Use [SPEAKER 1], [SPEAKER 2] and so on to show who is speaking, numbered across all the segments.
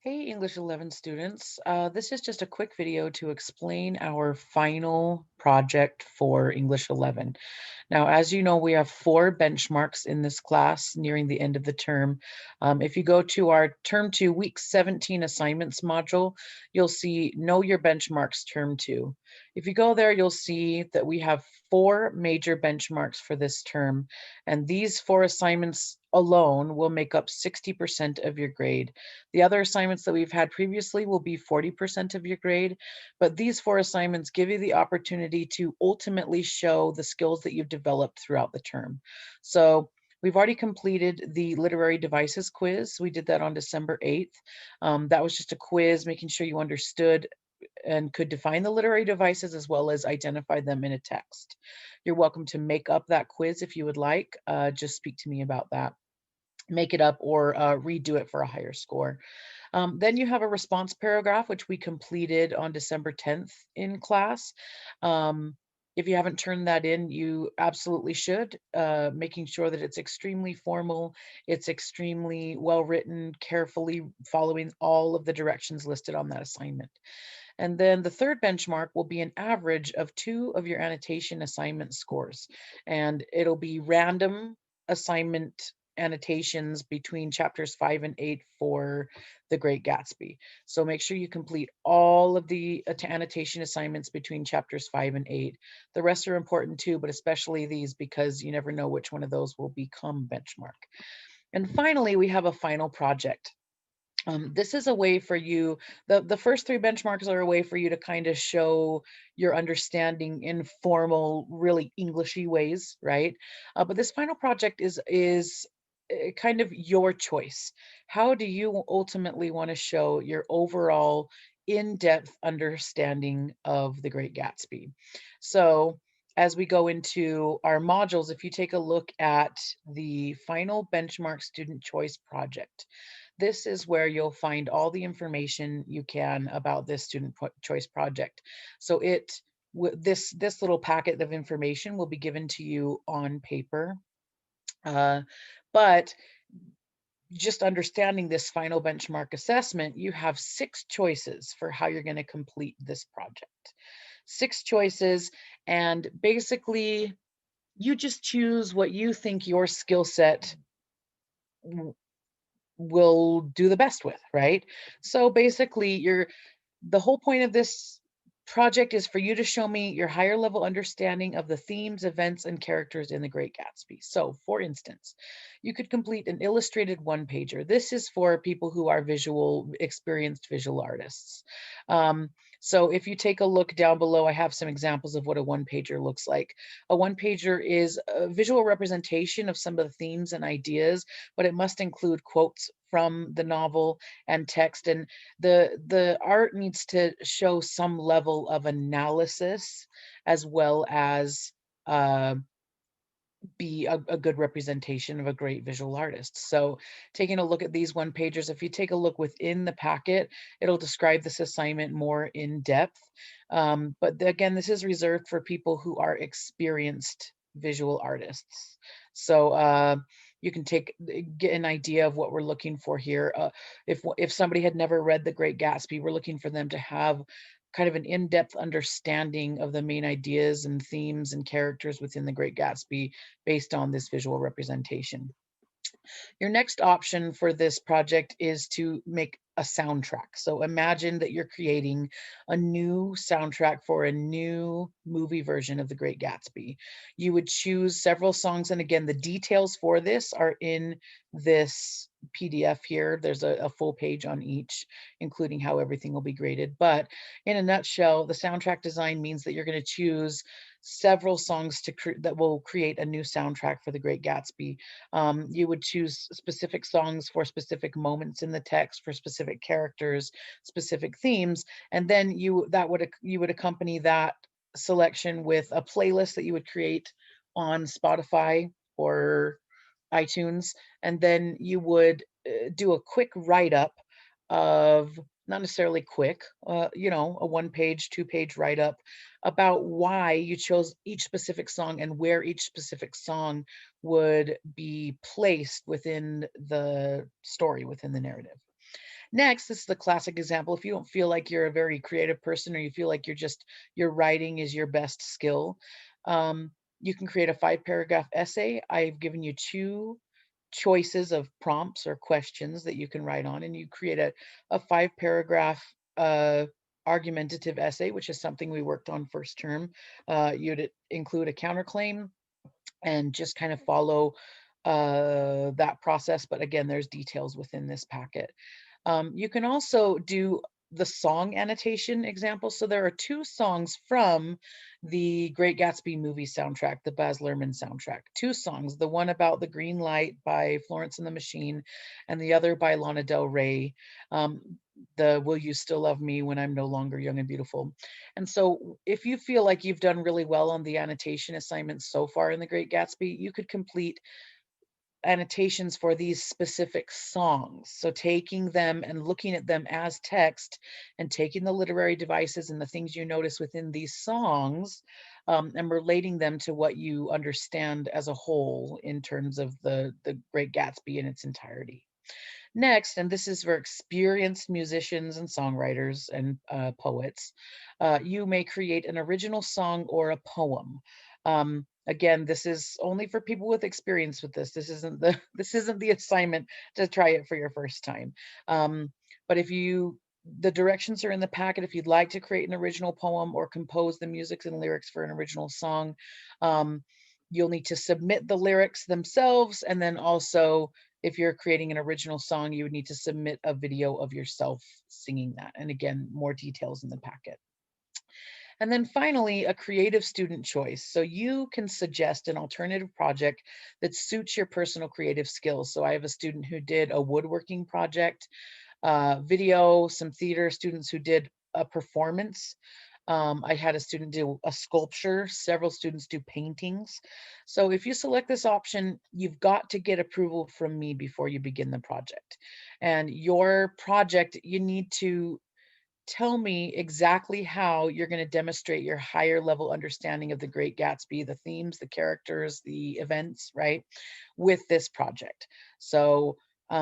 [SPEAKER 1] Hey, English 11 students. This is just a quick video to explain our final project for English 11. Now, as you know, we have 4 benchmarks in this class nearing the end of the term. If you go to our Term 2, Week 17 assignments module, you'll see Know Your Benchmarks Term 2. If you go there, you'll see that we have 4 major benchmarks for this term, and these 4 assignments alone will make up 60% of your grade. The other assignments that we've had previously will be 40% of your grade, but these 4 assignments give you the opportunity to ultimately show the skills that you've developed throughout the term. So we've already completed the literary devices quiz. We did that on December 8th. That was just a quiz, making sure you understood and could define the literary devices as well as identify them in a text. You're welcome to make up that quiz if you would like. Just speak to me about that. Make it up or redo it for a higher score. Then you have a response paragraph, which we completed on December 10th in class. Um, if you haven't turned that in, you absolutely should, making sure that it's extremely formal, it's extremely well written, carefully following all of the directions listed on that assignment. And then the third benchmark will be an average of 2 of your annotation assignment scores. And it'll be random assignment annotations between chapters 5 and 8 for The Great Gatsby. So make sure you complete all of the annotation assignments between chapters 5 and 8. The rest are important too, but especially these because you never know which one of those will become benchmark. And finally, we have a final project. This is a way for you, the first 3 benchmarks are a way for you to kind of show your understanding in formal, really Englishy ways, right? But this final project is kind of your choice. How do you ultimately want to show your overall in-depth understanding of The Great Gatsby? So as we go into our modules, if you take a look at the final benchmark student choice project, this is where you'll find all the information you can about this student choice project. So this little packet of information will be given to you on paper, uh, but just understanding this final benchmark assessment, you have 6 choices for how you're going to complete this project. 6 choices, and basically you just choose what you think your skill set will do the best with, right? So basically, the whole point of this project is for you to show me your higher level understanding of the themes, events, and characters in The Great Gatsby. So, for instance, you could complete an illustrated one-pager. This is for people who are experienced visual artists. Um, so if you take a look down below, I have some examples of what a one-pager looks like. A one-pager is a visual representation of some of the themes and ideas, but it must include quotes from the novel and text, and the art needs to show some level of analysis as well as uh, be a good representation of a great visual artist. So taking a look at these one pagers, if you take a look within the packet, it'll describe this assignment more in depth. But again, this is reserved for people who are experienced visual artists. So you can get an idea of what we're looking for here. If somebody had never read The Great Gatsby, we're looking for them to have kind of an in-depth understanding of the main ideas and themes and characters within The Great Gatsby based on this visual representation. Your next option for this project is to make a soundtrack. So imagine that you're creating a new soundtrack for a new movie version of The Great Gatsby. You would choose several songs, and again, the details for this are in this PDF here. There's a full page on each, including how everything will be graded. But in a nutshell, the soundtrack design means that you're going to choose several songs that will create a new soundtrack for The Great Gatsby. You would choose specific songs for specific moments in the text, for specific characters, specific themes, and then you would accompany that selection with a playlist that you would create on Spotify or iTunes, and then you would do a quick write-up of, not necessarily quick, a 1 page, 2 page write-up about why you chose each specific song and where each specific song would be placed within the story, within the narrative. Next, this is the classic example. If you don't feel like you're a very creative person or you feel like your writing is your best skill, um, you can create a 5 paragraph essay. I've given you two choices of prompts or questions that you can write on, and you create a 5 paragraph argumentative essay, which is something we worked on first term. You'd include a counterclaim and just kind of follow that process. But again, there's details within this packet. You can also do the song annotation example. So there are two songs from the Great Gatsby movie soundtrack, the Baz Luhrmann soundtrack. Two songs, the one about the green light by Florence and the Machine, and the other by Lana Del Rey, the Will You Still Love Me When I'm No Longer Young and Beautiful. And so if you feel like you've done really well on the annotation assignments so far in the Great Gatsby, you could complete annotations for these specific songs. So taking them and looking at them as text and taking the literary devices and the things you notice within these songs, and relating them to what you understand as a whole in terms of the Great Gatsby in its entirety. Next, and this is for experienced musicians and songwriters and poets, you may create an original song or a poem. Again, this is only for people with experience with this. This isn't the this isn't the assignment to try it for your first time. But if you the directions are in the packet. If you'd like to create an original poem or compose the music and lyrics for an original song, um, you'll need to submit the lyrics themselves, and then also if you're creating an original song, you would need to submit a video of yourself singing that. And again, more details in the packet. And then finally, a creative student choice. So you can suggest an alternative project that suits your personal creative skills. So I have a student who did a woodworking project, video, some theater students who did a performance. I had a student do a sculpture, several students do paintings. So if you select this option, you've got to get approval from me before you begin the project. And your project, you need to tell me exactly how you're going to demonstrate your higher level understanding of the Great Gatsby, the themes, the characters, the events, right, with this project. So,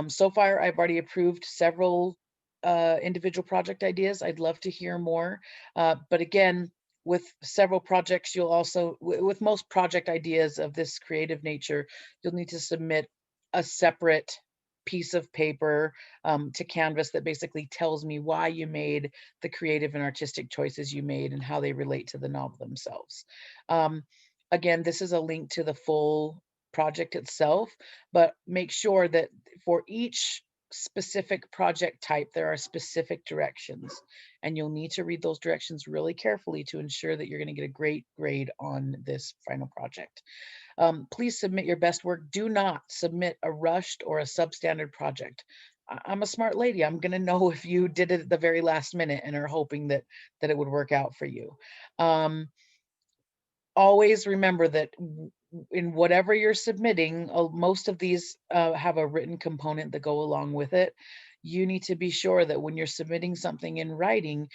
[SPEAKER 1] so far, I've already approved several individual project ideas. I'd love to hear more. But again, with several projects, you'll also, with most project ideas of this creative nature, you'll need to submit a separate piece of paper to Canvas that basically tells me why you made the creative and artistic choices you made and how they relate to the novel themselves. Um, Again, this is a link to the full project itself, but make sure that for each specific project type, there are specific directions, and you'll need to read those directions really carefully to ensure that you're going to get a great grade on this final project. Please submit your best work. Do not submit a rushed or a substandard project. I'm a smart lady. I'm going to know if you did it at the very last minute and are hoping that it would work out for you. Um, Always remember that in whatever you're submitting, most of these have a written component that go along with it. You need to be sure that when you're submitting something in writing,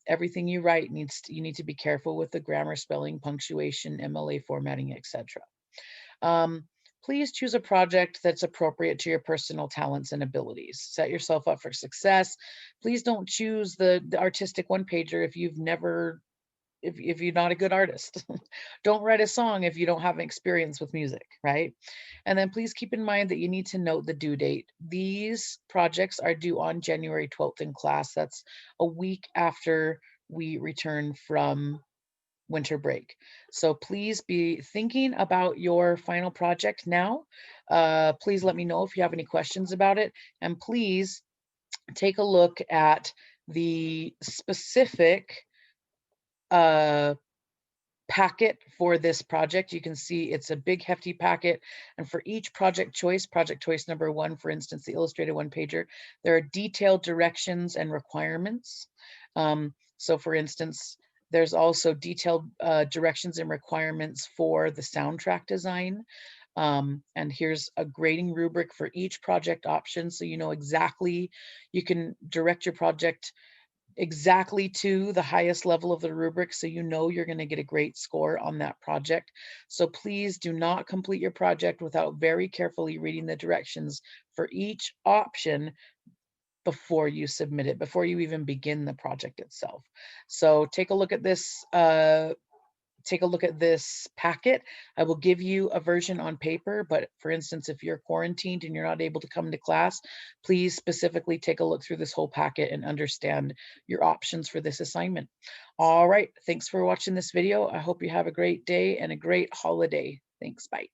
[SPEAKER 1] everything you write you need to be careful with the grammar, spelling, punctuation, MLA formatting, etc. Um, Please choose a project that's appropriate to your personal talents and abilities. Set yourself up for success. Please don't choose the artistic one pager if you've never if you're not a good artist. Don't write a song if you don't have experience with music, right? And then please keep in mind that you need to note the due date. These projects are due on January 12th in class. That's a week after we return from winter break. So please be thinking about your final project now. Please let me know if you have any questions about it. And please take a look at the specific uh, packet for this project. You can see it's a big hefty packet, and for each project choice number 1, for instance, the illustrated one pager, there are detailed directions and requirements. So for instance, there's also detailed directions and requirements for the soundtrack design. And here's a grading rubric for each project option, so you know exactly, you can direct your project exactly to the highest level of the rubric, so you know you're going to get a great score on that project. So please do not complete your project without very carefully reading the directions for each option before you submit it, before you even begin the project itself. So take a look at this packet. I will give you a version on paper, but for instance, if you're quarantined and you're not able to come to class, please specifically take a look through this whole packet and understand your options for this assignment. All right, thanks for watching this video. I hope you have a great day and a great holiday. Thanks, bye.